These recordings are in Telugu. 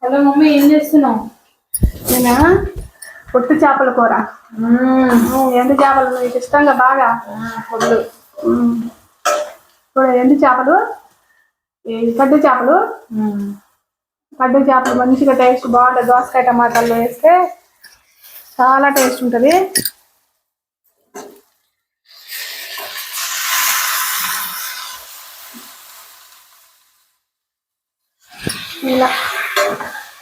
హలో మమ్మీ, ఏం చేస్తున్నావు? నేనా పొట్టు చేపల కూర. ఎండు చేపలు నీకు ఇష్టంగా బాగా పొల్లు ఇప్పుడు ఎండు చేపలు, ఈ కడ్డు చేపలు మంచిగా టేస్ట్ బాగుంటుంది. దోసకాయ టమాటాలు వేస్తే చాలా టేస్ట్ ఉంటుంది. ఇలా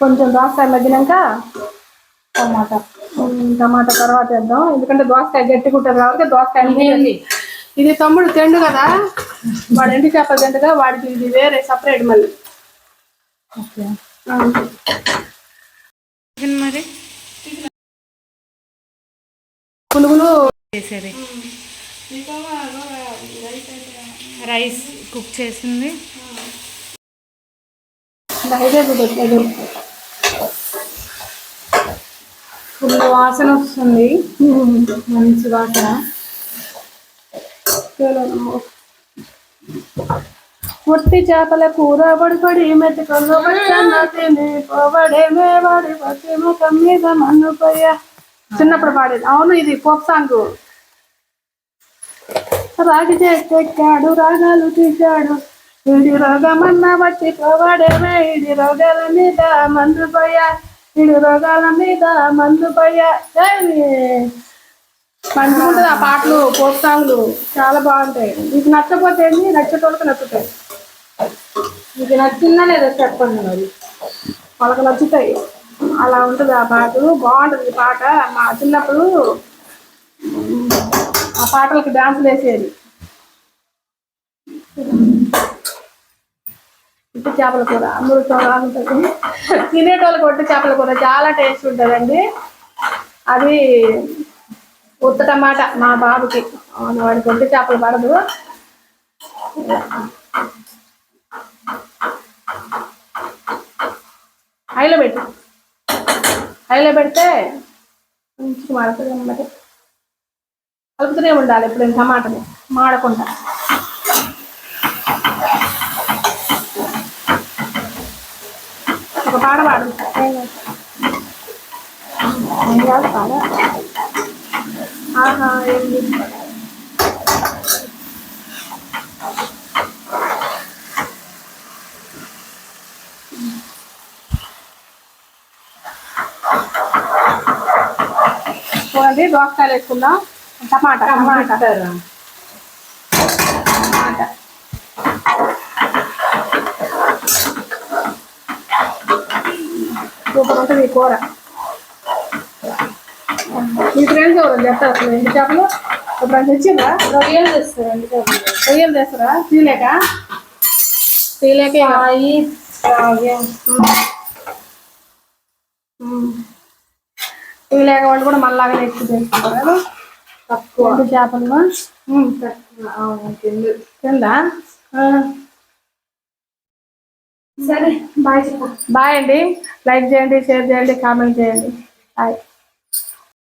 కొంచెం దోసకాయ మగ్గినాక టమాటా తర్వాత వేద్దాం, ఎందుకంటే దోసకాయ గట్టిగా ఉంటుంది కాబట్టి. దోసకాయ ఇది తమ్ముడు తిండు కదా, వాడు ఎండు చేపలు తిండుగా, వాడికి ఇది వేరే సపరేట్ మళ్ళీ. మరి పునుగులు చేసేది రైస్ కుక్ చేసింది. ఫుల్ వాసన వస్తుంది, మంచి వాసన. పొట్టి చేపల కూర పడి మెతుకల్లో పోవడేమే వాడి పచ్చి ముఖం మీద మన్నుపోయ. చిన్నప్పుడు పాడేది. అవును, ఇది పోప్ సాంగ్. రాగి చెట్టెక్కాడు రాగాలు తీశాడు, ఇడి రోగమన్న బట్టి పోవడేమే, ఇడి రోగాల మీద మందుపోయా, ఇడి రోగాల మీద మందుపోయా. మంచిగా ఉంటుంది ఆ పాటలు, పోప్ సాంగ్లు చాలా బాగుంటాయి. నీకు నచ్చపోతే ఏంటి, నచ్చేటోళ్ళకి నచ్చుతాయి. మీకు నచ్చిందా లేదా చెప్పండి మరి. వాళ్ళకి నచ్చుతాయి. అలా ఉంటుంది ఆ పాటలు, బాగుంటుంది ఈ పాట. మా చిన్నప్పుడు ఆ పాటలకు డాన్సులు వేసేది. ఉట్టి చేపల కూర అమృతో బాగుంటుంది. తినేటోళ్ళకి ఒట్టి చేపల కూర చాలా టేస్ట్ ఉంటుందండి. అది ఉత్త టమాట మా బాబుకి, వాడికి ఒట్టి చేపలు పడదు. హైలో పెడితే మంచిగా మాడుతుంది అన్నమాట. కలుపుతూనే ఉండాలి ఎప్పుడైనా టమాటాని మాడకుండా. ఒక పాట పాడు. ఏం కాదు పాడ. ఆహా, ఏంటి చూడండి. దోసకాయలు వేసుకుందాం. టమాటా సూపర్ ఉంటుంది ఈ కూర. మీ ఫ్రెండ్స్ ఎవరు చెప్తారు అసలు ఎండు చేపలు ఎప్పుడైనా తెచ్చిందా? రొయ్యలు తెస్తారు. ఎండు చేపలు రొయ్యలు తెస్తారా? తీలేక తీలేక వాళ్ళు కూడా మళ్ళాగానే ఎక్కువ చేసుకుంటారు. తక్కువ చేపలు కింద. సరే, బాయ్. బాయ్ అండి. లైక్ చేయండి, షేర్ చేయండి, కామెంట్ చేయండి. బాయ్.